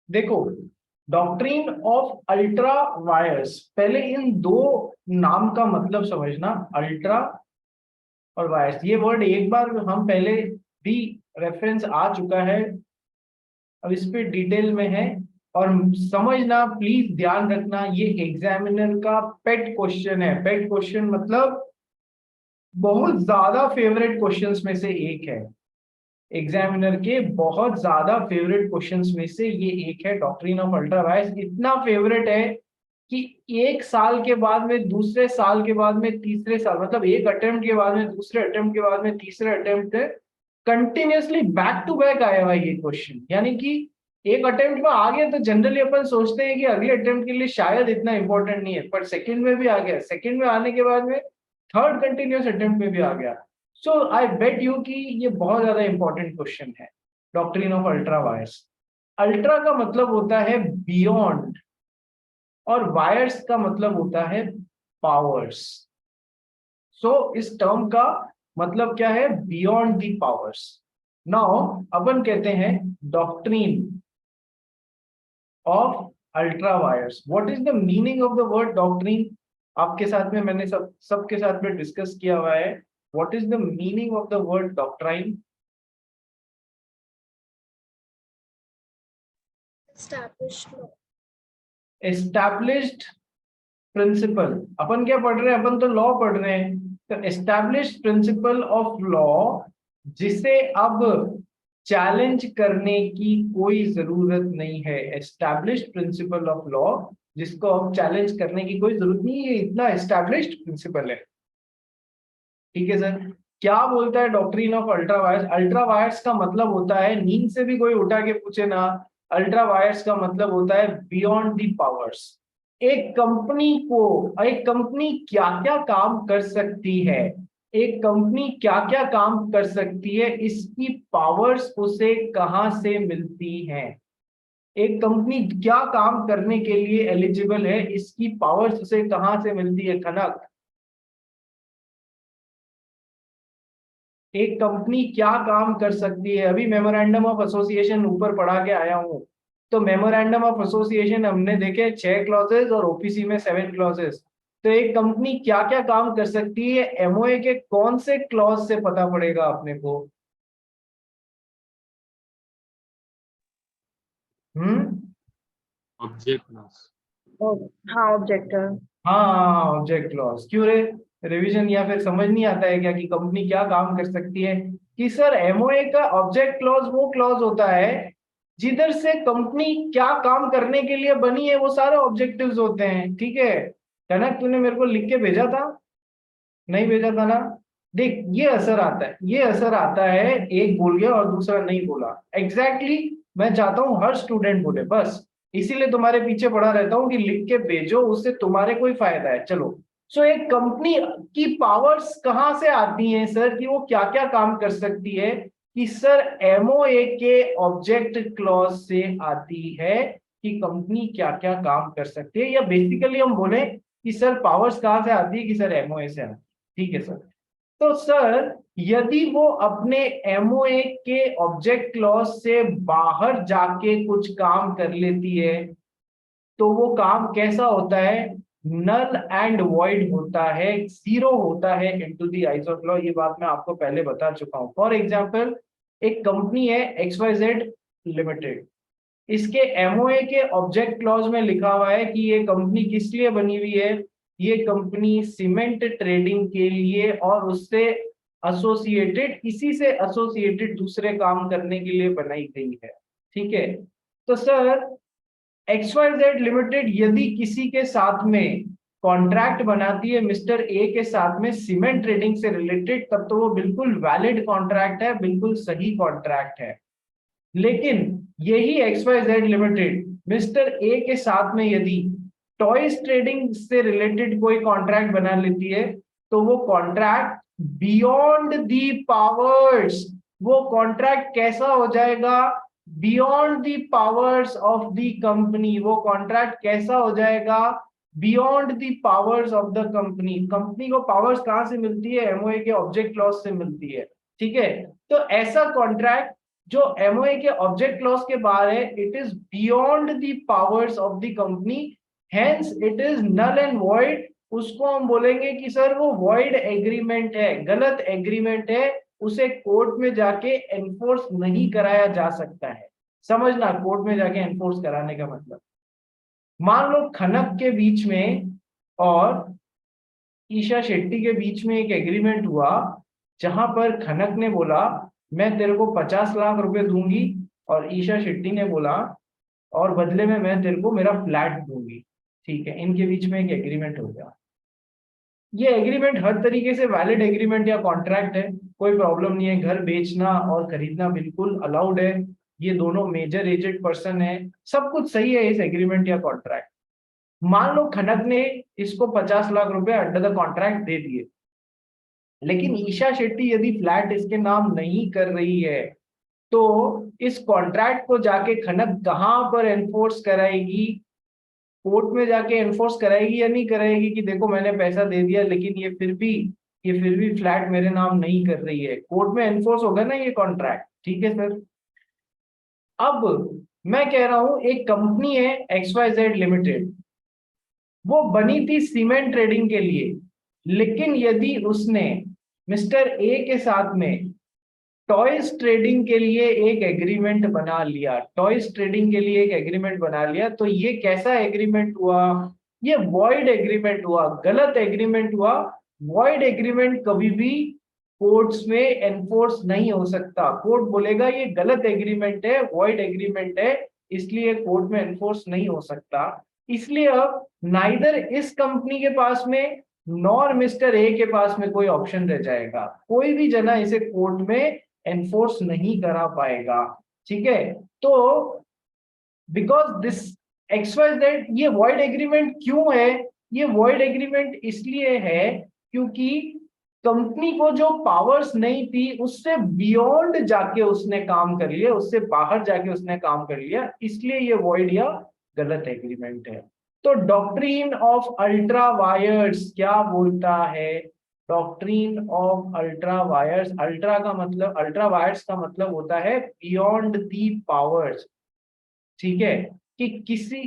देखो, doctrine of ultra wires, पहले इन दो नाम का मतलब समझना, अल्ट्रा और वायर्स। ये वर्ड एक बार हम पहले भी रेफरेंस आ चुका है, अब इस पे डिटेल में है। और समझना, प्लीज ध्यान रखना, ये एग्जामिनर का पेट क्वेश्चन है। पेट क्वेश्चन मतलब बहुत ज्यादा फेवरेट क्वेश्चंस में से एक है, एग्जामिनर के बहुत ज्यादा फेवरेट क्वेश्चंस में से ये एक है। डॉक्ट्रिन ऑफ अल्ट्रा वायर्स इतना फेवरेट है कि एक साल के बाद में, दूसरे साल के बाद में, तीसरे साल, मतलब एक अटेम्प्ट के बाद में, दूसरे अटेम्प्ट के बाद में, तीसरे attempt, continuously back to back आया हुआ ये क्वेश्चन। यानी कि एक अटेम्प्ट में आ गया तो जनरली अपन सोचते हैं कि अगले अटेम्प्ट के लिए शायद इतना इंपॉर्टेंट नहीं है, पर सेकंड में भी आ गया, सेकंड में आने के बाद में थर्ड कंटिन्यूस अटेम्प्ट में भी आ गया। सो आई बेट यू कि ये बहुत ज्यादा इंपॉर्टेंट क्वेश्चन है, doctrine of ultra wires. Ultra का मतलब होता है बियॉन्ड, और वायर्स का मतलब होता है पावर्स। सो इस टर्म का मतलब क्या है? Beyond the powers. नाउ अपन कहते हैं doctrine of ultra wires. What is the meaning of the word doctrine? आपके साथ में मैंने सबके साथ में डिस्कस किया हुआ है। What is the meaning of the word doctrine? Established principle. अपन क्या पढ़ रहे हैं? अपन तो लॉ पढ़ रहे हैं। तो एस्टैब्लिश्ड प्रिंसिपल ऑफ लॉ, जिसे अब चैलेंज करने की कोई जरूरत नहीं है। एस्टैब्लिश्ड प्रिंसिपल ऑफ लॉ, जिसको अब चैलेंज करने की कोई जरूरत नहीं है, इतना एस्टैब्लिश्ड प्रिंसिपल है। ठीक है सर। क्या बोलता है doctrine of ultra wires? Ultra vires का मतलब होता है, नींद से भी कोई उठा के पूछे ना, अल्ट्रा वायर्स का मतलब होता है बियॉन्ड दी पावर्स। एक कंपनी क्या क्या काम कर सकती है, एक कंपनी क्या क्या काम कर सकती है, इसकी पावर्स उसे कहां से मिलती हैं। एक कंपनी क्या काम करने के लिए एलिजिबल है, इसकी पावर्स उसे कहां से मिलती है? कनक, एक कंपनी क्या काम कर सकती है? अभी मेमोरेंडम ऑफ एसोसिएशन ऊपर पढ़ा के आया हूं। तो मेमोरेंडम ऑफ एसोसिएशन हमने देखे 6 क्लॉजेस और ओपीसी में 7 क्लॉजेस। तो एक कंपनी क्या क्या काम कर सकती है, एमओए के कौन से क्लॉज से पता पड़ेगा अपने को? हम्म। Object clause. हाँ ऑब्जेक्टर। हाँ, ऑब्जेक्ट क्लॉज। क्यों रे, रिवीजन या फिर समझ नहीं आता है क्या कि कंपनी क्या काम कर सकती है? कि सर एमओए का ऑब्जेक्ट क्लॉज वो क्लॉज होता है जिधर से कंपनी क्या काम करने के लिए बनी है वो सारे ऑब्जेक्टिव्स होते हैं। ठीक है कनक, तूने मेरे को लिख के भेजा था? नहीं भेजा था ना? देख, ये असर आता है, ये असर आता है, एक बोल गया और दूसरा नहीं बोला। एग्जैक्टली मैं चाहता हूं हर स्टूडेंट बोले, बस इसीलिए तुम्हारे पीछे पड़ा रहता हूं कि लिख के भेजो, उससे तुम्हारे कोई फायदा है। चलो, सो एक कंपनी की पावर्स कहां से आती हैं सर, कि वो क्या क्या काम कर सकती है? कि सर एमओए के ऑब्जेक्ट क्लॉज से आती है कि कंपनी क्या क्या काम कर सकती है, या बेसिकली हम बोले कि सर पावर्स कहां से आती है, कि सर एमओए से आती है। ठीक है सर। तो सर यदि वो अपने एमओए के ऑब्जेक्ट क्लॉज से बाहर जाके कुछ काम कर लेती है, तो वो काम कैसा होता है? नल एंड वॉइड होता है, जीरो होता है into the eyes of law. ये बात मैं आपको पहले बता चुका हूं। फॉर एग्जांपल, एक कंपनी है XYZ लिमिटेड, इसके एमओए के ऑब्जेक्ट क्लॉज में लिखा हुआ है कि ये कंपनी किस लिए बनी हुई है? ये कंपनी सीमेंट ट्रेडिंग के लिए और उससे एसोसिएटेड, इसी से एसोसिएटेड दूसरे काम करने के लिए बनाई गई है। ठीक है। तो सर XYZ लिमिटेड यदि किसी के साथ में कॉन्ट्रैक्ट बनाती है मिस्टर ए के साथ में सीमेंट ट्रेडिंग से रिलेटेड, तब तो वो बिल्कुल वैलिड कॉन्ट्रैक्ट है, बिल्कुल सही कॉन्ट्रैक्ट है। लेकिन यही XYZ लिमिटेड मिस्टर ए के साथ में यदि टॉयज ट्रेडिंग से रिलेटेड कोई कॉन्ट्रैक्ट बना लेती है, तो वो कॉन्ट्रैक्ट बियॉन्ड दी पावर्स, वो कॉन्ट्रैक्ट कैसा हो जाएगा? Beyond the powers of the company. वो कॉन्ट्रैक्ट कैसा हो जाएगा? Beyond the powers of the company. Company को पावर्स कहां से मिलती है? एमओए के ऑब्जेक्ट क्लॉज से मिलती है। ठीक है। तो ऐसा कॉन्ट्रैक्ट जो एमओए के ऑब्जेक्ट क्लॉज के बाहर है, it is beyond the powers of the company, hence it is null and void. उसको हम बोलेंगे कि सर वो वॉइड एग्रीमेंट है, गलत एग्रीमेंट है, उसे कोर्ट में जाके एनफोर्स नहीं कराया जा सकता है। समझना कोर्ट में जाके एनफोर्स कराने का मतलब, मान लो खनक के बीच में और ईशा शेट्टी के बीच में एक एग्रीमेंट हुआ, जहां पर खनक ने बोला मैं तेरे को 50 लाख रुपए दूंगी, और ईशा शेट्टी ने बोला और बदले में मैं तेरे को मेरा फ्लैट दूंगी। ठीक है, इनके बीच में एक एग्रीमेंट हो गया। ये एग्रीमेंट हर तरीके से वैलिड एग्रीमेंट या कॉन्ट्रैक्ट है, कोई प्रॉब्लम नहीं है, घर बेचना और खरीदना बिल्कुल अलाउड है, ये दोनों मेजर एजेड पर्सन है, सब कुछ सही है इस एग्रीमेंट या कॉन्ट्रैक्ट। मान लो खनक ने इसको 50 लाख रुपए अंडर द कॉन्ट्रैक्ट दे दिए, लेकिन ईशा शेट्टी यदि फ्लैट इसके नाम नहीं कर रही है, तो इस कॉन्ट्रैक्ट को जाके खनक कहां पर एनफोर्स कराएगी? कोर्ट में जाके एनफोर्स कराएगी या नहीं कराएगी कि देखो मैंने पैसा दे दिया लेकिन ये फिर भी फ्लैट मेरे नाम नहीं कर रही है? कोर्ट में एनफोर्स होगा ना ये कॉन्ट्रैक्ट। ठीक है सर, अब मैं कह रहा हूं एक कंपनी है XYZ लिमिटेड, वो बनी थी सीमेंट ट्रेडिंग के लिए, लेकिन यदि उसने मिस्टर ए के साथ में टॉयज ट्रेडिंग के लिए एक एग्रीमेंट बना लिया, टॉयज ट्रेडिंग के लिए एक एग्रीमेंट बना लिया, तो ये कैसा एग्रीमेंट हुआ? ये वॉइड एग्रीमेंट हुआ, गलत एग्रीमेंट हुआ। वॉइड एग्रीमेंट कभी भी कोर्ट्स में एनफोर्स नहीं हो सकता, कोर्ट बोलेगा ये गलत एग्रीमेंट है, वॉइड एग्रीमेंट है, इसलिए कोर्ट में एनफोर्स नहीं हो सकता। इसलिए अब नाइदर इस कंपनी के पास में नॉर मिस्टर ए के पास में कोई ऑप्शन रह जाएगा, कोई भी जना इसे कोर्ट में एनफोर्स नहीं करा पाएगा। ठीक है, तो बिकॉज दिस XYZ, ये वॉइड एग्रीमेंट क्यों है? ये वॉइड एग्रीमेंट इसलिए है क्योंकि कंपनी को जो पावर्स नहीं थी उससे बियॉन्ड जाके उसने काम कर लिया, उससे बाहर जाके उसने काम कर लिया, इसलिए ये वॉइड या गलत एग्रीमेंट है। तो डॉक्ट्रिन ऑफ अल्ट्रा वायर्स क्या बोलता है? Doctrine of ultra wires, ultra का मतलब, अल्ट्रा वायर्स का मतलब होता है बियॉन्ड दी पावर्स। ठीक है, कि किसी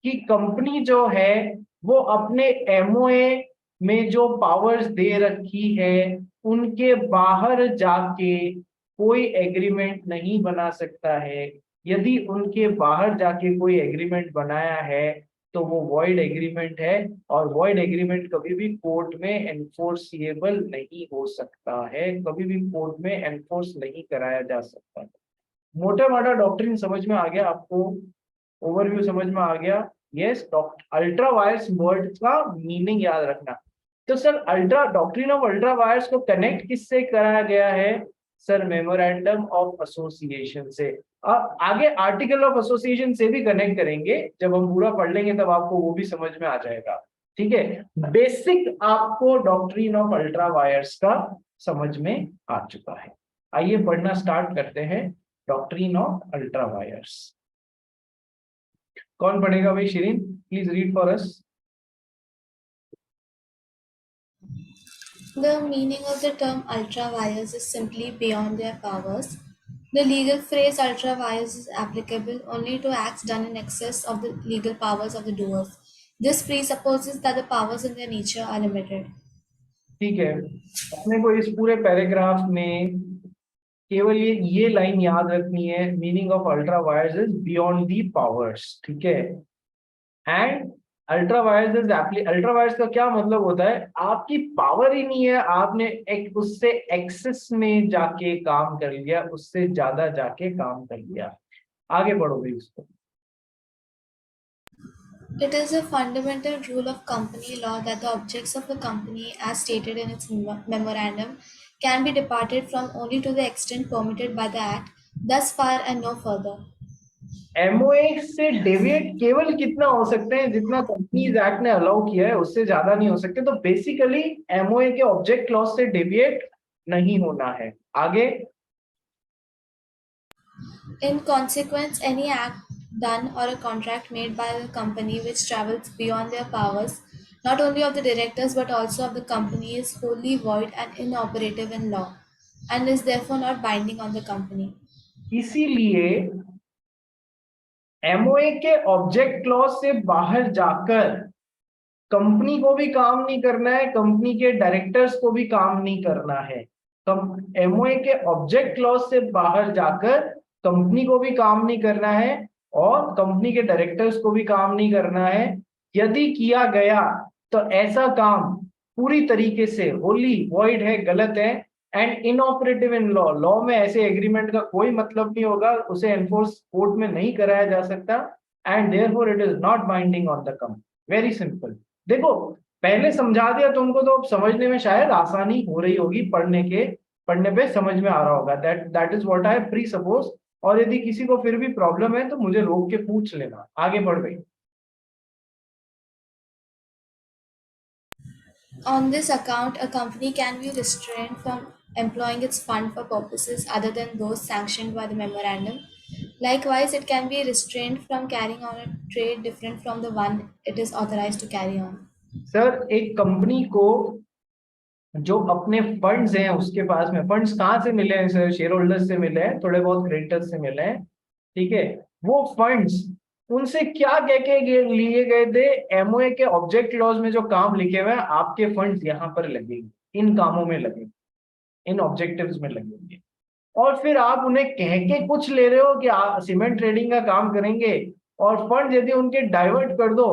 की कंपनी जो है वो अपने एमओए में जो पावर्स दे रखी है उनके बाहर जाके कोई एग्रीमेंट नहीं बना सकता है। यदि उनके बाहर जाके कोई एग्रीमेंट बनाया है तो वो वॉइड एग्रीमेंट है, और वॉइड एग्रीमेंट कभी भी कोर्ट में एनफोर्सिएबल नहीं हो सकता है, कभी भी कोर्ट में एनफोर्स नहीं कराया जा सकता है। मोटा मोटा डॉक्ट्रिन समझ में आ गया आपको? ओवरव्यू समझ में आ गया? यस, अल्ट्रा वायर्स वर्ड का मीनिंग याद रखना। तो sir ultra, doctrine of ultra wires को कनेक्ट किससे कराया गया है? सर मेमोरेंडम ऑफ एसोसिएशन से। अब आगे आर्टिकल ऑफ एसोसिएशन से भी कनेक्ट करेंगे, जब हम पूरा पढ़ लेंगे तब आपको वो भी समझ में आ जाएगा। ठीक है, बेसिक आपको डॉक्ट्रिन ऑफ अल्ट्रा वायर्स का समझ में आ चुका है। आइए पढ़ना स्टार्ट करते हैं डॉक्ट्रिन ऑफ अल्ट्रा वायर्स। कौन पढ़ेगा भाई? Shirin, please read for us. The meaning of the term ultra vires is simply beyond their powers. The legal phrase ultra vires is applicable only to acts done in excess of the legal powers of the doers. This presupposes that the powers in their nature are limited. ठीक है, अपने को इस पूरे paragraph में केवल ये line याद रखनी है, meaning of ultra wires is beyond the powers. ठीक है, and ultra vires is ultra vires का क्या मतलब होता है? आपकी पावर ही नहीं है, आपने एक उससे एक्सेस में जाके काम कर लिया, उससे ज्यादा जाके काम कर लिया। आगे बढ़ो भाई उसको। It is a fundamental rule of company law that the objects of the company, as stated in its memorandum, can be departed from only to the extent permitted by the Act, thus far and no further. MOA से deviate केवल कितना हो सकते हैं? जितना companies act ने allow किया है उससे ज्यादा नहीं हो सकते। तो बेसिकली एमओए के ऑब्जेक्ट क्लॉज से डेविएट नहीं होना है। आगे, In consequence, any act done or a contract made by the company which travels beyond their powers, not only of the directors but also of the company, is wholly void and inoperative in law, and is therefore not binding on the company. इसीलिए MOA के object clause से बाहर जाकर company को भी काम नहीं करना है, कंपनी के डायरेक्टर्स को भी काम नहीं करना है। एमओए के ऑब्जेक्ट क्लॉज से बाहर जाकर कंपनी को भी काम नहीं करना है और कंपनी के डायरेक्टर्स को भी काम नहीं करना है। यदि किया गया तो ऐसा काम पूरी तरीके से होली वॉइड है, गलत है and inoperative in law. Law में ऐसे एग्रीमेंट का कोई मतलब नहीं होगा, उसे एनफोर्स कोर्ट में नहीं कराया जा सकता and therefore it is not binding on the company. Very simple. देखो पहले समझा दिया तुमको तो अब समझने में शायद आसानी हो रही होगी, पढ़ने पे समझ में आ रहा होगा। That is what I pre suppose. और यदि किसी को फिर भी प्रॉब्लम है तो मुझे रोक के पूछ लेना। आगे बढ़ गई। On this account, a company can be restrained from employing its fund for purposes other than those sanctioned by the memorandum. Likewise, it can be restrained from carrying on a trade different from the one it is authorized to carry on. Sir एक company को जो अपने funds हैं उसके पास में, funds कहाँ से मिले हैं सर? शेयर होल्डर्स से मिले हैं, थोड़े बहुत क्रेडिटर्स से मिले हैं, ठीक है। वो फंड्स उनसे क्या कह के लिए गए थे? एमओए के ऑब्जेक्ट क्लॉज में जो काम लिखे हुए हैं, आपके फंड्स यहाँ पर लगेंगे, इन कामों में लगेंगे, इन ऑब्जेक्टिव्स में लगेंगे। और फिर आप उन्हें कह के कुछ ले रहे हो कि सीमेंट ट्रेडिंग का काम करेंगे और फंड यदि उनके डाइवर्ट कर दो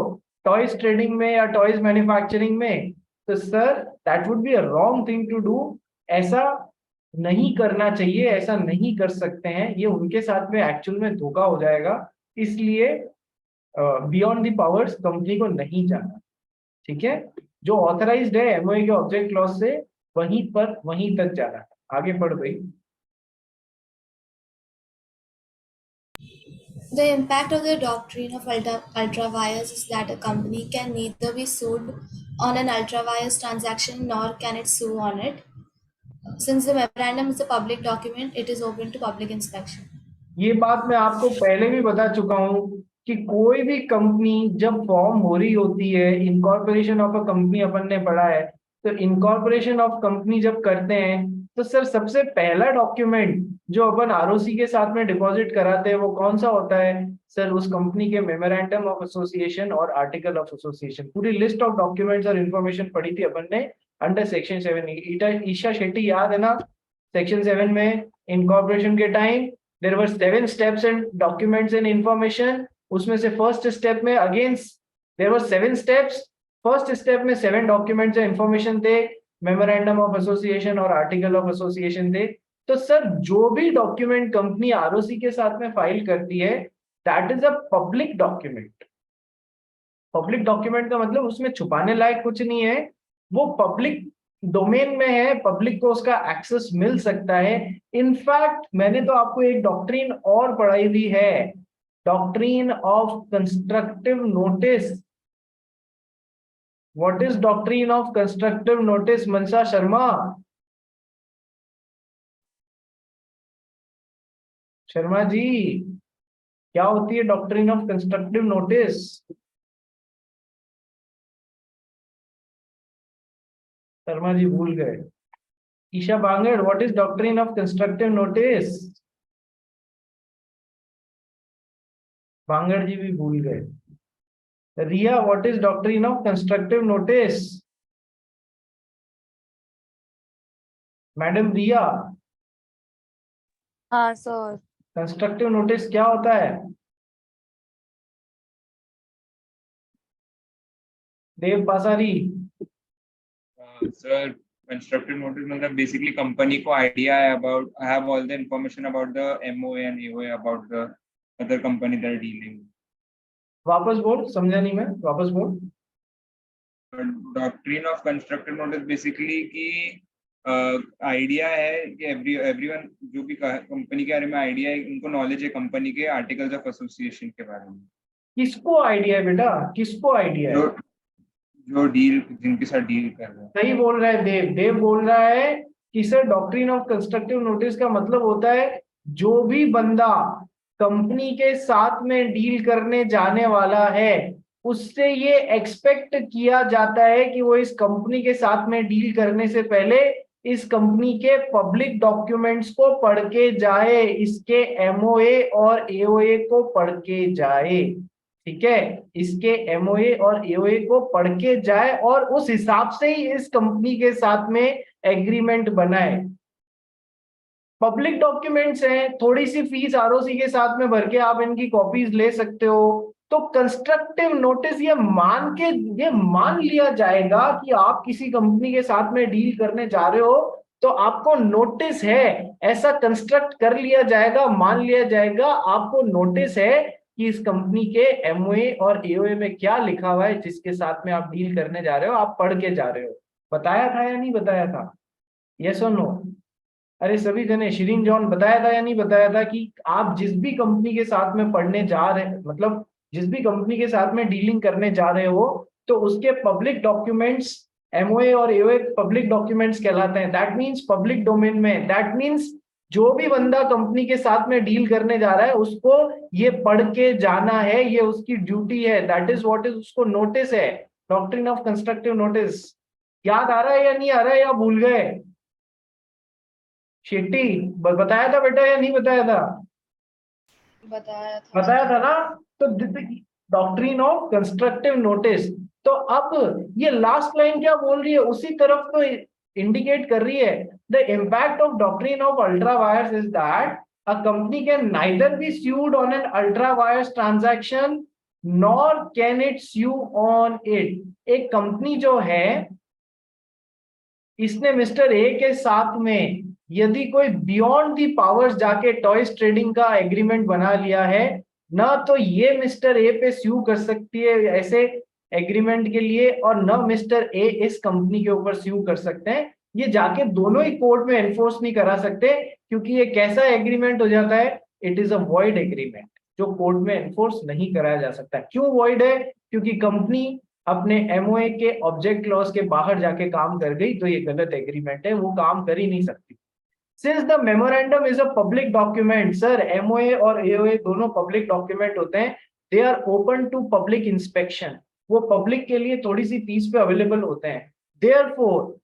टॉयज ट्रेडिंग में या टॉयज मैन्युफैक्चरिंग में, तो sir that would be a wrong thing to do. ऐसा नहीं करना चाहिए, ऐसा नहीं कर सकते हैं, ये उनके साथ में एक्चुअल में धोखा हो जाएगा। इसलिए बियॉन्ड दी पावर्स कंपनी को नहीं जाना, ठीक है। जो ऑथराइज्ड है एमओए के ऑब्जेक्ट क्लॉज से वहीं तक जाना है। आगे बढ़ गई। The impact of the doctrine of ultra-vires is that a company can neither be sued on an ultra-vires transaction nor can it sue on it. Since the memorandum is a public document, it is open to public inspection. ये बात मैं आपको पहले भी बता चुका हूं कि कोई भी कंपनी जब फॉर्म हो रही होती है, इनकॉर्पोरेशन ऑफ अ कंपनी अपन ने पढ़ा है, तो इनकॉर्पोरेशन ऑफ कंपनी जब करते हैं तो सर सबसे पहला डॉक्यूमेंट जो अपन आरओसी के साथ में डिपॉजिट कराते हैं वो कौन सा होता है सर? उस कंपनी के मेमोरेंडम ऑफ एसोसिएशन और आर्टिकल ऑफ एसोसिएशन। पूरी लिस्ट ऑफ डॉक्यूमेंट्स और इन्फॉर्मेशन पढ़ी थी अपन ने अंडर सेक्शन 7। ईशा शेट्टी याद है ना? सेक्शन 7 में इनकॉर्पोरेशन के time there were 7 steps and documents and information. उसमें से फर्स्ट स्टेप में again there were 7 steps. First step में 7 डॉक्यूमेंट्स एंड इंफॉर्मेशन थे, मेमोरेंडम ऑफ एसोसिएशन और आर्टिकल ऑफ एसोसिएशन थे। तो सर जो भी डॉक्यूमेंट कंपनी आरओसी के साथ में फाइल करती है that is a public document. Public document का मतलब उसमें छुपाने लायक कुछ नहीं है, वो पब्लिक डोमेन में है, पब्लिक को उसका एक्सेस मिल सकता है। इनफैक्ट मैंने तो आपको एक डॉक्ट्रिन और पढ़ाई हुई है, doctrine of constructive notice. What is doctrine of constructive notice Mansa Sharma? Sharma ji क्या होती है doctrine of constructive notice? Sharma ji भूल गए। Isha Bangad, what is doctrine of constructive notice? Bangad ji भी भूल गए। Riya, what is doctrine of constructive notice? Madam Riya, हाँ सर। कंस्ट्रक्टिव नोटिस क्या होता है? Dev Pasari. Sir constructive notice मतलब बेसिकली कंपनी को आइडिया है about, I have all the information about the MOA and AOA about the other company that are dealing. वापस बोल, समझा नहीं मैं, वापस बोल। Doctrine of constructive notice basically कि आइडिया है कि एवरीवन जो भी कंपनी के बारे में आइडिया है, उनको नॉलेज है कंपनी के आर्टिकल्स ऑफ एसोसिएशन के बारे में। किसको आइडिया है बेटा, किसको आइडिया है? जो डील, जिनके साथ डील कर रहे हैं। सही बोल रहा है देव। देव बोल रहा है कि sir doctrine of constructive notice का मतलब होता है जो भी बंदा कंपनी के साथ में डील करने जाने वाला है उससे ये एक्सपेक्ट किया जाता है कि वो इस कंपनी के साथ में डील करने से पहले इस कंपनी के पब्लिक डॉक्यूमेंट्स को पढ़ के जाए, इसके एमओए और एओए को पढ़ के जाए, ठीक है, इसके एमओए और एओए को पढ़ के जाए और उस हिसाब से ही इस कंपनी के साथ में एग्रीमेंट बनाए। पब्लिक डॉक्यूमेंट्स हैं, थोड़ी सी फीस आरओसी के साथ में भर के आप इनकी कॉपीज ले सकते हो। तो कंस्ट्रक्टिव नोटिस ये मान लिया जाएगा कि आप किसी कंपनी के साथ में डील करने जा रहे हो तो आपको नोटिस है, ऐसा कंस्ट्रक्ट कर लिया जाएगा, मान लिया जाएगा आपको नोटिस है कि इस कंपनी के एमओए और एओए में क्या लिखा हुआ है, जिसके साथ में आप डील करने जा रहे हो, आप पढ़ के जा रहे हो। बताया था या नहीं बताया था? यस और नो? अरे सभी जने, शिरीन जॉन बताया था या नहीं बताया था कि आप जिस भी कंपनी के साथ में पढ़ने जा रहे, मतलब जिस भी कंपनी के साथ में डीलिंग करने जा रहे हो तो उसके पब्लिक डॉक्यूमेंट्स, एमओए और एओए पब्लिक डॉक्यूमेंट्स कहलाते हैं। दैट मीन्स पब्लिक डोमेन में, दैट मीन्स जो भी बंदा कंपनी के साथ में डील करने जा रहा है उसको ये पढ़ के जाना है, ये उसकी ड्यूटी है। दैट इज व्हाट इज, उसको नोटिस है, डॉक्ट्रिन ऑफ कंस्ट्रक्टिव नोटिस। याद आ रहा है या नहीं आ रहा है, या भूल गए? शेट्टी बताया था बेटा या नहीं बताया था? बताया था ना। तो डॉक्ट्रिन ऑफ कंस्ट्रक्टिव नोटिस। तो अब ये लास्ट लाइन क्या बोल रही है, उसी तरफ तो इंडिकेट कर रही है। The impact of doctrine of ultra wires is that a company can neither be sued on an ultra wires transaction nor can it sue on it। एक कंपनी जो है, इसने मिस्टर ए के साथ में यदि कोई बियॉन्ड दी पावर्स जाके टॉयज ट्रेडिंग का एग्रीमेंट बना लिया है, ना तो ये मिस्टर ए पे स्यू कर सकती है ऐसे एग्रीमेंट के लिए, और न मिस्टर ए इस कंपनी के ऊपर स्यू कर सकते हैं। ये जाके दोनों ही कोर्ट में एनफोर्स नहीं करा सकते, क्योंकि ये कैसा एग्रीमेंट हो जाता है, it is a void agreement, जो कोर्ट में एनफोर्स नहीं कराया जा सकता। क्यों वॉइड है? क्योंकि कंपनी अपने एमओए के ऑब्जेक्ट क्लॉज के बाहर जाके काम कर गई, तो ये गलत एग्रीमेंट है, वो काम कर ही नहीं सकती। Since the memorandum is a public document, sir MOA और एओए दोनों पब्लिक डॉक्यूमेंट होते हैं, they are open to public inspection, वो पब्लिक के लिए थोड़ी सी फीस पे अवेलेबल होते हैं। Therefore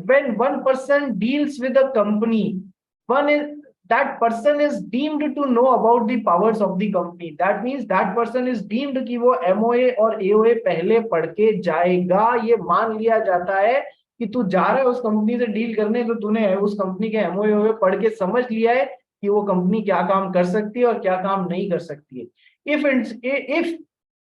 when one person deals with a company, that person is deemed to know about the powers of the company। that means that person is deemed कि वो MOA और AOA पहले पढ़ के जाएगा। ये मान लिया जाता है कि तू जा रहा है उस कंपनी से डील करने, तो तूने उस कंपनी के MOA AOA पढ़ के समझ लिया है कि वो कंपनी क्या काम कर सकती है और क्या काम नहीं कर सकती है। if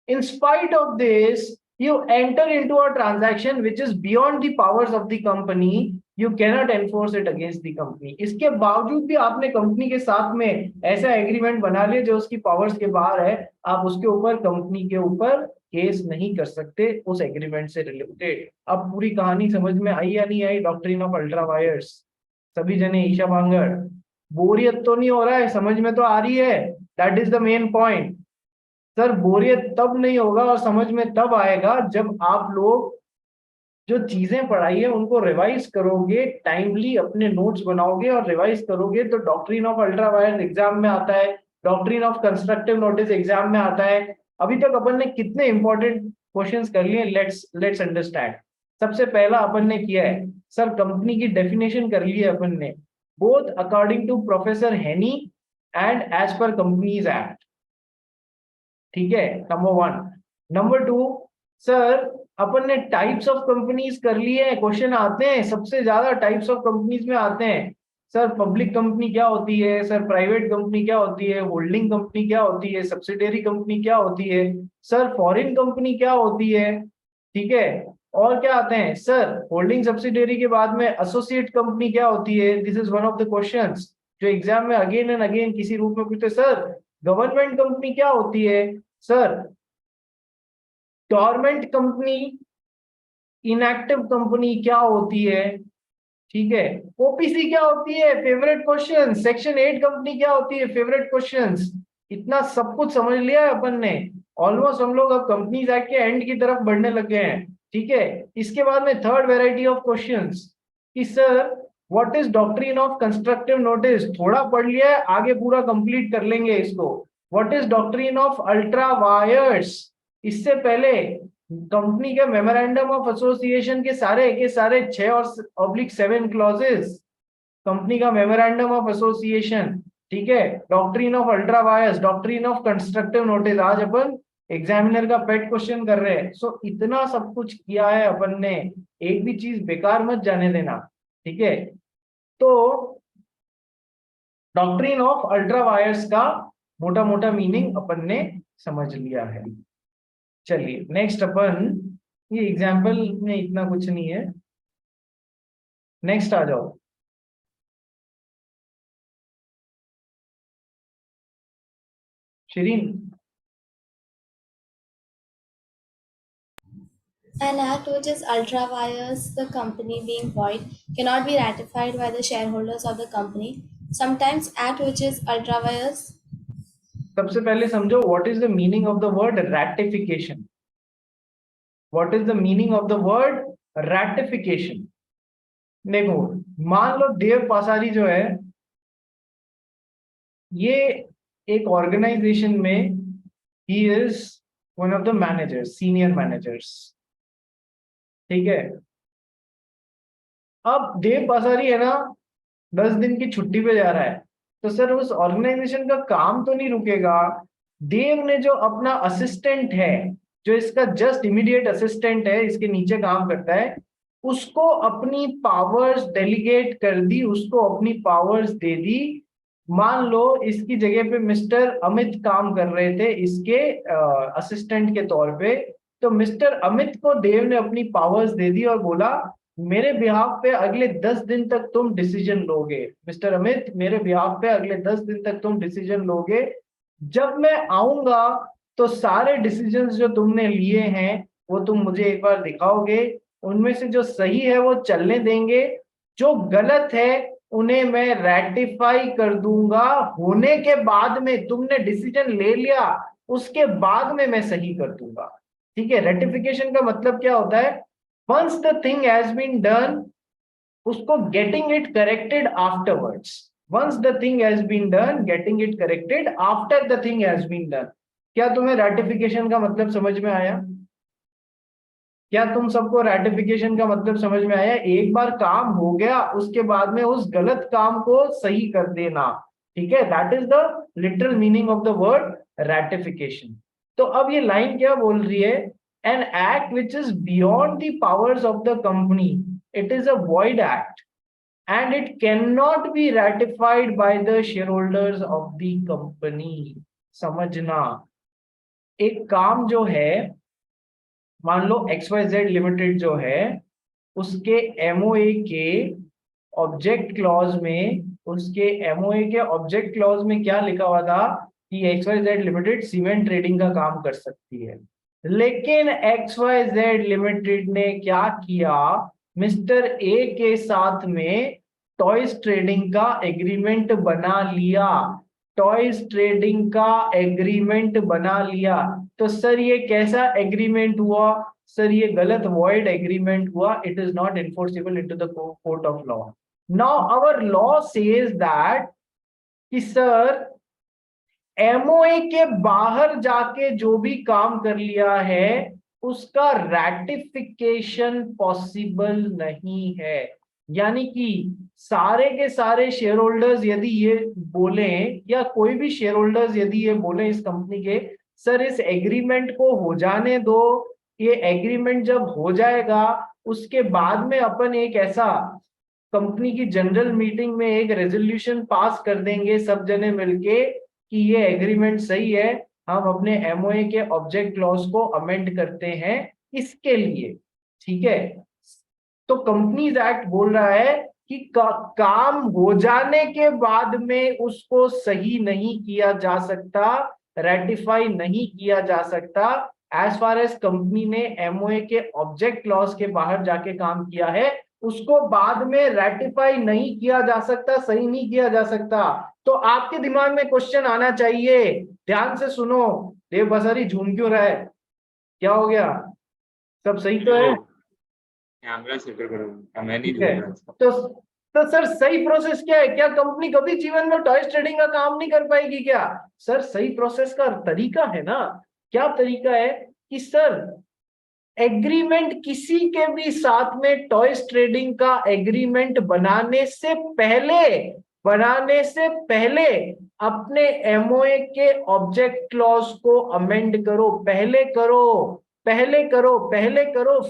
in spite of this you enter into a transaction which is beyond the powers of the company, you cannot enforce it against the company। इसके बावजूद भी आपने कंपनी के साथ में ऐसा एग्रीमेंट बना लिया जो उसकी पावर्स के बाहर है, आप उसके ऊपर, कंपनी के ऊपर केस नहीं कर सकते उस एग्रीमेंट से रिलेटेड। अब पूरी कहानी समझ में आई या नहीं आई? Doctrine of ultra vires. सभी जने, ईशा बांगड़, बोरियत तो नहीं हो रहा है? समझ में तो आ रही है? That is the main point. Sir बोरियत तब नहीं होगा और समझ में तब आएगा जब आप लोग जो चीजें पढ़ाई है उनको रिवाइज करोगे, टाइमली अपने नोट्स बनाओगे और रिवाइज करोगे। तो doctrine of ultra wires exam में आता है, doctrine of constructive notice exam में आता है। अभी तक अपन ने कितने इंपॉर्टेंट क्वेश्चंस कर लिए, लेट्स अंडरस्टैंड। सबसे पहला अपन ने किया है, सर कंपनी की डेफिनेशन कर ली है अपन ने, both according to professor Haney and as per companies act. ठीक है, नंबर 1। नंबर 2, सर अपन ने टाइप्स ऑफ कंपनीज कर लिए हैं। क्वेश्चन आते हैं, सबसे ज्यादा टाइप्स ऑफ कंपनीज में आते हैं। सर पब्लिक कंपनी क्या होती है, सर प्राइवेट कंपनी क्या होती है, होल्डिंग कंपनी क्या होती है, सब्सिडियरी कंपनी क्या होती है, सर फॉरेन कंपनी क्या होती है, ठीक है। और क्या आते हैं, सर होल्डिंग सब्सिडियरी के बाद में एसोसिएट कंपनी क्या होती है। This is one of the questions जो एग्जाम में अगेन एंड अगेन किसी रूप में पूछते। सर गवर्नमेंट कंपनी क्या होती है, sir government company, inactive company क्या होती है, ठीक है। ओपीसी क्या होती है, फेवरेट क्वेश्चन। सेक्शन 8 कंपनी क्या होती है, फेवरेट क्वेश्चंस। इतना सब कुछ समझ लिया है अपन ने ऑलमोस्ट। हम लोग अब कंपनीज एक्ट के एंड की तरफ बढ़ने लगे हैं, ठीक है। इसके बाद में थर्ड वेराइटी ऑफ क्वेश्चंस कि sir what is doctrine of constructive notice. थोड़ा पढ़ लिया है, आगे पूरा कंप्लीट कर लेंगे इसको। What is doctrine of ultra wires. इससे पहले कंपनी के मेमोरेंडम ऑफ एसोसिएशन के सारे 6/7 क्लॉजेस, कंपनी का मेमोरेंडम ऑफ एसोसिएशन, ठीक है, doctrine of ultra wires, doctrine of constructive notice, आज अपन एग्जामिनर का पेट क्वेश्चन कर रहे हैं। सो इतना सब कुछ किया है अपन ने, एक भी चीज बेकार मत जाने देना, ठीक है। तो डॉक्ट्रिन ऑफ अल्ट्रा वायर्स का मोटा मोटा मीनिंग अपन ने समझ लिया है। चलिए नेक्स्ट अपन, ये एग्जाम्पल में इतना कुछ नहीं है, नेक्स्ट आ जाओ। Shirin, An act which is ultra vires the company being void cannot be ratified by the shareholders of the company. Sometimes act which is ultra vires. सबसे पहले समझो what is the meaning of the word ratification. What is the meaning of the word ratification? देखो, मान लो देव पासारी जो है, ये एक organisation में he is one of the managers, senior managers, ठीक है। अब देव पासारी है ना, 10 दिन की छुट्टी पे जा रहा है, तो सर उस ऑर्गेनाइजेशन का काम तो नहीं रुकेगा। देव ने जो अपना असिस्टेंट है, जो इसका जस्ट इमीडिएट असिस्टेंट है, इसके नीचे काम करता है, उसको अपनी पावर्स डेलीगेट कर दी, उसको अपनी पावर्स दे दी। मान लो इसकी जगह पे मिस्टर अमित काम कर रहे थे इसके असिस्टेंट के तौर पे, तो मिस्टर अमित को देव ने अपनी पावर्स दे दी और बोला मेरे बिहाफ पे अगले 10 दिन तक तुम डिसीजन लोगे। मिस्टर अमित, मेरे बिहाफ पे अगले 10 दिन तक तुम डिसीजन लोगे। जब मैं आऊंगा तो सारे डिसीजंस जो तुमने लिए हैं वो तुम मुझे एक बार दिखाओगे, उनमें से जो सही है वो चलने देंगे, जो गलत है उन्हें मैं रैटिफाई कर दूंगा। होने के बाद में, तुमने डिसीजन ले लिया उसके बाद में मैं सही कर दूंगा, ठीक है। रेटिफिकेशन का मतलब क्या होता है? once the thing has been done, उसको getting it corrected afterwards। once the thing has been done, getting it corrected after the thing has been done। क्या तुम्हें रेटिफिकेशन का मतलब समझ में आया? क्या तुम सबको रेटिफिकेशन का मतलब समझ में आया? एक बार काम हो गया उसके बाद में उस गलत काम को सही कर देना, ठीक है। That is the literal meaning of the word ratification. तो अब ये लाइन क्या बोल रही है? An act which is beyond the powers of the company, it is a void act and it cannot be ratified by the shareholders of the company। समझना, एक काम जो है, मान लो XYZ लिमिटेड जो है, उसके MOA के ऑब्जेक्ट क्लॉज में, उसके MOA के ऑब्जेक्ट क्लॉज में क्या लिखा हुआ था कि XYZ लिमिटेड सीमेंट ट्रेडिंग का काम कर सकती है। लेकिन XYZ लिमिटेड ने क्या किया? मिस्टर ए के साथ में टॉयज ट्रेडिंग का एग्रीमेंट बना लिया, टॉयज ट्रेडिंग का एग्रीमेंट बना लिया। तो सर ये कैसा एग्रीमेंट हुआ? सर ये गलत वॉइड एग्रीमेंट हुआ। It is not enforceable into the court of law. Now our law says that कि सर MOA के बाहर जाके जो भी काम कर लिया है उसका रैटिफिकेशन पॉसिबल नहीं है। यानी कि सारे के सारे शेयर होल्डर्स यदि ये बोले, या कोई भी शेयर होल्डर्स यदि ये बोले इस कंपनी के, सर इस एग्रीमेंट को हो जाने दो, ये एग्रीमेंट जब हो जाएगा उसके बाद में अपन एक ऐसा कंपनी की जनरल मीटिंग में एक रेजोल्यूशन पास कर देंगे सब जने मिलके कि ये एग्रीमेंट सही है, हम अपने MOA के ऑब्जेक्ट क्लॉज को अमेंड करते हैं इसके लिए, ठीक है। तो कंपनीज एक्ट बोल रहा है कि काम हो जाने के बाद में उसको सही नहीं किया जा सकता, रेटिफाई नहीं किया जा सकता। एज फार एज कंपनी ने MOA के ऑब्जेक्ट क्लॉज के बाहर जाके काम किया है, उसको बाद में रेटिफाई नहीं किया जा सकता, सही नहीं किया जा सकता। तो आपके दिमाग में क्वेश्चन आना चाहिए, ध्यान से सुनो। देव बसारी झूम क्यों रहा है? क्या हो गया? सब सही तो है? कैमरा सेट करो, मैं नहीं ठीक है। झूम रहा। तो सर सही प्रोसेस क्या है? क्या कंपनी कभी जीवन में टॉयज ट्रेडिंग का काम नहीं कर पाएगी क्या? सर सही प्रोसेस का तरीका है ना। क्या तरीका है कि सर एग्रीमेंट किसी के भी साथ में टॉयज ट्रेडिंग का एग्रीमेंट बनाने से पहले अपने एमओए के ऑब्जेक्ट क्लॉज को अमेंड करो, पहले करो,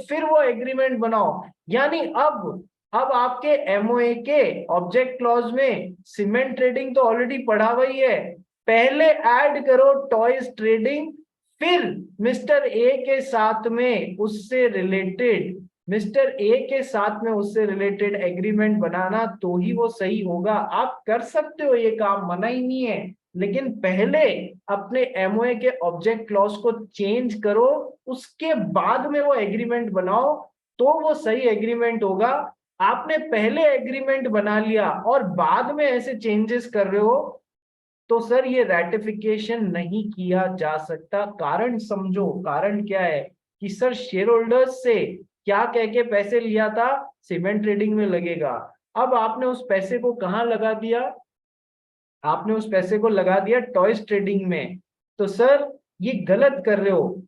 फिर वो एग्रीमेंट बनाओ। यानी अब आपके एमओए के ऑब्जेक्ट क्लॉज में सीमेंट ट्रेडिंग तो ऑलरेडी पढ़ा हुआ ही है, पहले ऐड करो टॉयज ट्रेडिंग, फिर मिस्टर ए के साथ में उससे रिलेटेड एग्रीमेंट बनाना, तो ही वो सही होगा। आप कर सकते हो ये काम, मना ही नहीं है, लेकिन पहले अपने एमओए के ऑब्जेक्ट क्लॉज को चेंज करो, उसके बाद में वो एग्रीमेंट बनाओ, तो वो सही एग्रीमेंट होगा। आपने पहले एग्रीमेंट बना लिया और बाद में ऐसे चेंजेस कर रहे हो, तो सर ये रैटिफिकेशन नहीं किया जा सकता। कारण समझो, कारण क्या है कि सर शेयर होल्डर्स से क्या कह के पैसे लिया था, सीमेंट ट्रेडिंग में लगेगा। अब आपने उस पैसे को कहाँ लगा दिया, आपने उस पैसे को लगा दिया टॉयज ट्रेडिंग में, तो सर ये गलत कर रहे हो।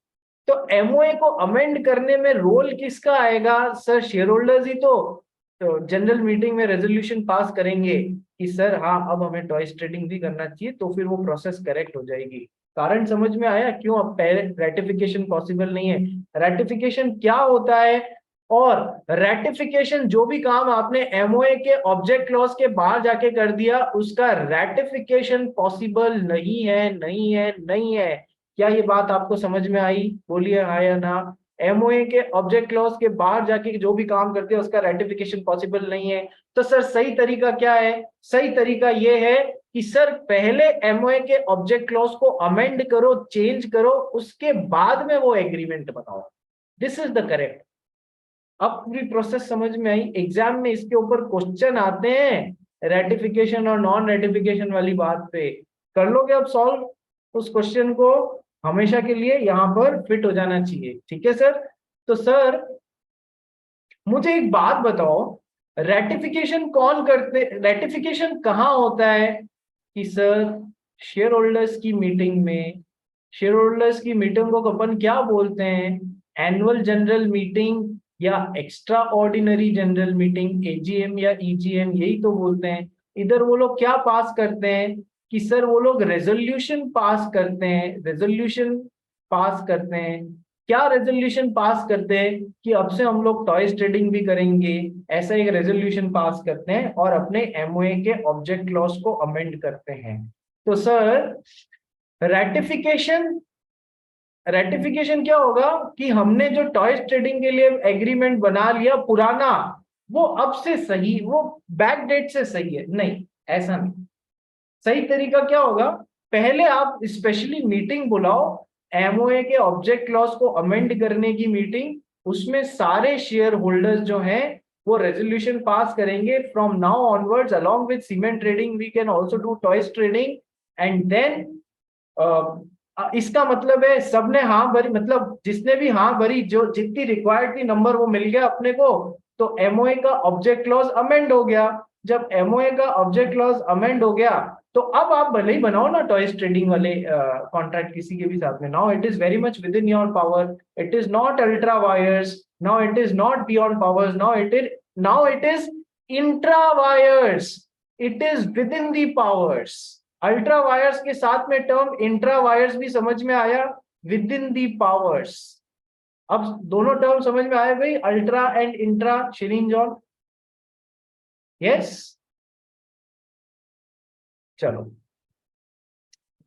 तो एमओए को अमेंड करने में रोल किसका आएगा, सर शेयर होल्डर्स ही तो जनरल मीटिंग में रेजोल्यूशन पास करेंगे कि सर हाँ अब हमें टॉयज ट्रेडिंग भी करना चाहिए, तो फिर वो प्रोसेस करेक्ट हो जाएगी। कारण समझ में आया क्यों अब पहले रैटिफिकेशन पॉसिबल नहीं है। रैटिफिकेशन क्या होता है, और रैटिफिकेशन जो भी काम आपने एमओए के ऑब्जेक्ट क्लॉज के बाहर जाके कर दिया, उसका रैटिफिकेशन पॉसिबल नहीं है। क्या ये बात आपको समझ में आई, बोलिए हाँ या ना। एमओए के ऑब्जेक्ट क्लॉज के बाहर जाके जो भी काम करते हैं उसका रैटिफिकेशन पॉसिबल नहीं है। तो सर सही तरीका क्या है, सही तरीका ये है कि सर पहले एमओए के ऑब्जेक्ट क्लॉज को अमेंड करो, चेंज करो, उसके बाद में वो एग्रीमेंट बनाओ। This is the correct. अब पूरी प्रोसेस समझ में आई। एग्जाम में इसके ऊपर क्वेश्चन आते हैं रेटिफिकेशन और नॉन रेटिफिकेशन वाली बात पे, कर लोगे अब सॉल्व उस क्वेश्चन को, हमेशा के लिए यहाँ पर फिट हो जाना चाहिए। ठीक है सर। तो सर मुझे एक बात बताओ, रेटिफिकेशन कौन करते, रेटिफिकेशन कहाँ होता है कि सर शेयर होल्डर्स की मीटिंग में, शेयर होल्डर्स की मीटिंग को अपन क्या बोलते हैं, एनुअल जनरल मीटिंग या extra ordinary general meeting, AGM या ईजीएम, यही तो बोलते हैं। इधर वो लोग क्या पास करते हैं कि सर वो लोग रेजोल्यूशन पास करते हैं, क्या रेजोल्यूशन पास करते हैं कि अब से हम लोग टॉयज ट्रेडिंग भी करेंगे, ऐसा एक रेजोल्यूशन पास करते हैं और अपने एमओए के ऑब्जेक्ट क्लॉज को अमेंड करते हैं। तो सर रेटिफिकेशन क्या होगा कि हमने जो टॉयज ट्रेडिंग के लिए एग्रीमेंट बना लिया पुराना, वो अब से सही, वो बैक डेट से सही है, नहीं ऐसा नहीं। सही तरीका क्या होगा, पहले आप स्पेशली मीटिंग बुलाओ, एमओए के ऑब्जेक्ट क्लॉज को अमेंड करने की मीटिंग, उसमें सारे शेयर होल्डर्स जो हैं वो रेजोल्यूशन पास करेंगे। From now onwards along with cement trading we can also do toys trading, and then इसका मतलब है सबने हाँ भरी, मतलब जिसने भी हाँ भरी, जो जितनी रिक्वायर्ड थी नंबर वो मिल गया अपने को, तो एमओए का ऑब्जेक्ट क्लॉज अमेंड हो गया। जब एमओए का ऑब्जेक्ट क्लॉज अमेंड हो गया, तो अब आप भले ही बनाओ ना टॉयज ट्रेडिंग वाले कॉन्ट्रैक्ट किसी के भी साथ में, now it is very much with in your power, it is not ultra vires, now it is not beyond powers, now it is intra wires, it is with in the powers. Ultra vires के साथ में term intra wires भी समझ में आया, with in the powers. अब दोनों term समझ में आए भाई, ultra and intra, Shirin John, yes चलो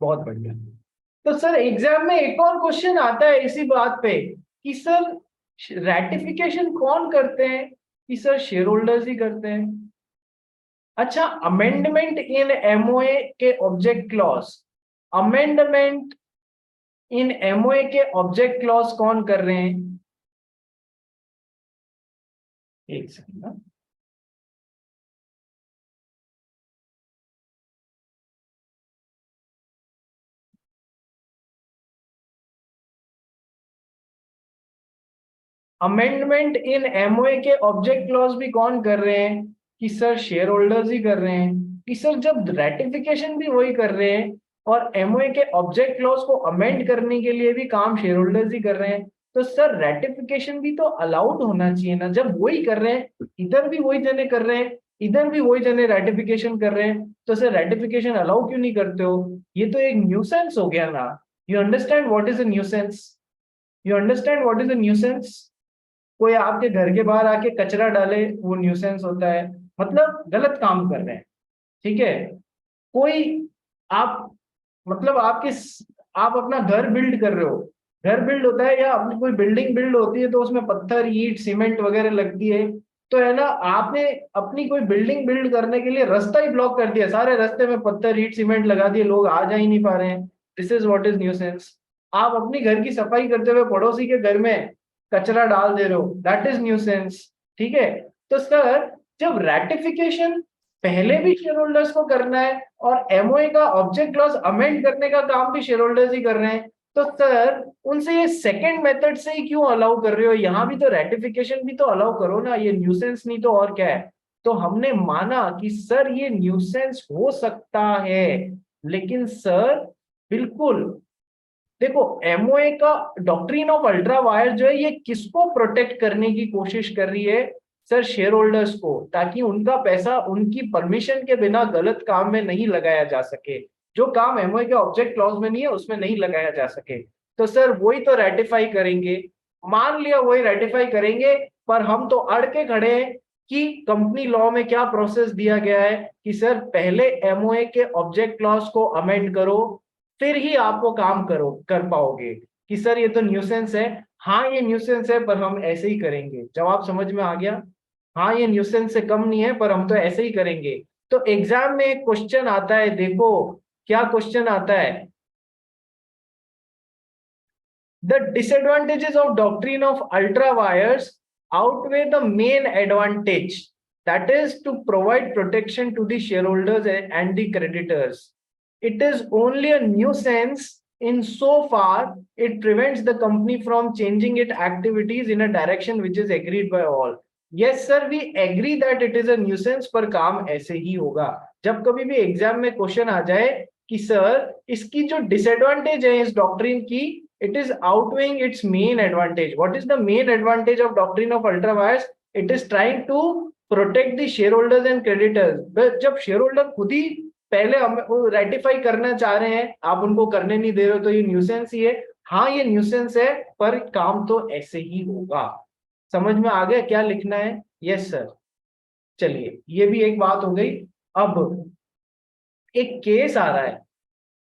बहुत बढ़िया। तो सर एग्जाम में एक और क्वेश्चन आता है इसी बात पे कि सर रैटिफिकेशन कौन करते हैं, कि सर शेयर होल्डर्स ही करते हैं। अच्छा, अमेंडमेंट इन एमओए के object clause, amendment in MOA के ऑब्जेक्ट क्लॉज कौन कर रहे हैं, एक सेकंड। अमेंडमेंट इन एमओए के ऑब्जेक्ट क्लॉज भी कौन कर रहे हैं, कि सर शेयर होल्डर्स ही कर रहे हैं। कि सर जब रेटिफिकेशन भी वही कर रहे हैं और एमओए के ऑब्जेक्ट क्लॉज को अमेंड करने के लिए भी काम शेयर होल्डर्स ही कर रहे हैं, तो सर रेटिफिकेशन भी तो अलाउड होना चाहिए ना, जब वही कर रहे हैं, इधर भी वही जने कर रहे हैं, इधर भी वही जने रेटिफिकेशन कर रहे हैं, तो सर रेटिफिकेशन अलाउ क्यों नहीं करते हो? ये तो एक न्यूसेंस हो गया ना। You understand what is a nuisance? You understand what is a nuisance? कोई आपके घर के बाहर आके कचरा डाले, वो न्यूसेंस होता है, मतलब गलत काम कर रहे हैं, ठीक है? कोई आप मतलब आप अपना घर बिल्ड कर रहे हो, घर बिल्ड होता है या अपनी कोई बिल्डिंग बिल्ड होती है तो उसमें पत्थर ईंट सीमेंट वगैरह लगती है, तो है ना, आपने अपनी कोई बिल्डिंग बिल्ड करने के लिए रास्ता ही ब्लॉक कर दिया, सारे रास्ते में पत्थर ईंट सीमेंट लगा दिए, लोग आ जा ही नहीं पा रहे हैं। This is what is nuisance. आप अपनी घर की सफाई करते हुए पड़ोसी के घर में कचरा डाल दे रहे हो, दैट इज न्यूसेंस, ठीक है? तो सर जब रेटिफिकेशन पहले भी शेयर होल्डर्स को करना है और एमओए का ऑब्जेक्ट क्लॉज अमेंड करने का काम भी शेयर होल्डर्स ही कर रहे हैं, तो सर उनसे ये सेकंड मेथड से ही क्यों अलाउ कर रहे हो? यहाँ भी तो रेटिफिकेशन भी तो अलाउ करो ना, ये न्यूसेंस नहीं तो और क्या है? तो हमने माना कि सर ये न्यूसेंस हो सकता है, लेकिन सर बिल्कुल देखो, एमओए का डॉक्ट्रिन ऑफ अल्ट्रा वायर जो है ये किसको प्रोटेक्ट करने की कोशिश कर रही है? सर शेयर होल्डर्स को, ताकि उनका पैसा उनकी परमिशन के बिना गलत काम में नहीं लगाया जा सके, जो काम एमओए के ऑब्जेक्ट क्लॉज में नहीं है उसमें नहीं लगाया जा सके। तो सर वही तो रेटिफाई करेंगे, मान लिया वही रेटिफाई करेंगे, पर हम तो अड़ के खड़े हैं कि कंपनी लॉ में क्या प्रोसेस दिया गया है कि सर पहले एमओए के ऑब्जेक्ट क्लॉज को अमेंड करो, फिर ही आप वो काम कर पाओगे। कि सर ये तो न्यूसेंस है, हाँ ये न्यूसेंस है पर हम ऐसे ही करेंगे। जवाब समझ में आ गया? हाँ ये न्यूसेंस से कम नहीं है पर हम तो ऐसे ही करेंगे। तो एग्जाम में एक क्वेश्चन आता है, देखो क्या क्वेश्चन आता है, the disadvantages of doctrine of ultra wires outweigh the main advantage, that is to provide protection to the shareholders and the creditors. It is only a nuisance in so far it prevents the company from changing its activities in a direction which is agreed by all. Yes sir, we agree that it is a nuisance, पर काम ऐसे ही होगा। जब कभी भी exam में question आ जाए कि सर इसकी जो डिसएडवांटेज है इस डॉक्ट्रिन की, it is outweighing its main advantage. What is the main advantage of doctrine of ultra vires? It is trying to protect the shareholders and creditors. But जब shareholder खुद ही पहले हम रेटिफाई करना चाह रहे हैं, आप उनको करने नहीं दे रहे हो, तो ये न्यूसेंस ही है। हाँ ये न्यूसेंस है पर काम तो ऐसे ही होगा। समझ में आ गया क्या लिखना है? Yes sir. चलिए ये भी एक बात हो गई। अब एक केस आ रहा है,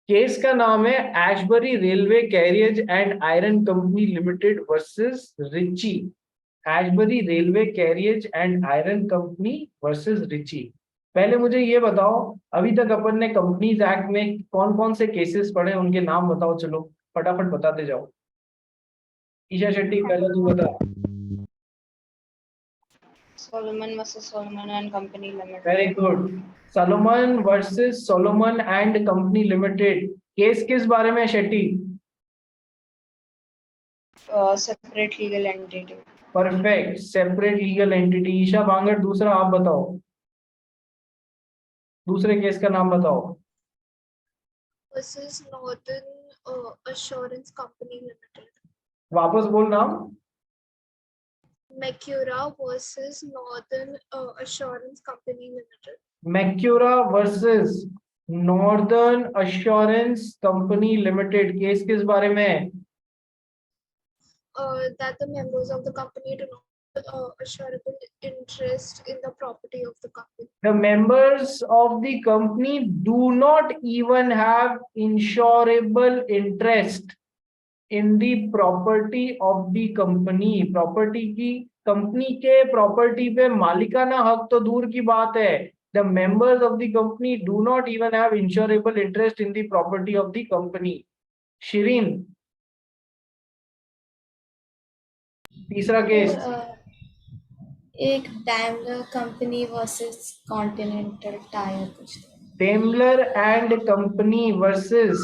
केस का नाम है Ashbury railway carriage and iron company limited versus Riche. Ashbury railway carriage and iron company versus Riche. पहले मुझे ये बताओ, अभी तक अपन ने कंपनीज एक्ट में कौन कौन से केसेस पढ़े, उनके नाम बताओ, चलो फटाफट बताते जाओ। ईशा शेट्टी पहले तू बता। Solomon versus Solomon and Company Limited. Very good. Solomon versus Solomon and company limited. Case किस बारे में Shetty? Separate legal entity. Perfect, separate legal entity. Isha Bangar दूसरा आप बताओ, दूसरे केस का नाम बताओ। versus Northern Assurance Company Limited. वापस बोल नाम। Mercura versus Northern Assurance Company Limited. Macaura versus Northern Assurance Company limited. Case किस बारे में? That the members of the company do not assurable interest in the property of the company. The members of the company do not even have insurable interest in the property of the company. Property की, company के property पे मालिकाना हक तो दूर की बात है, the members of the company do not even have insurable interest in the property of the company. Shirin तीसरा केस। एक Daimler company versus Continental tyre कुछ। Daimler and company versus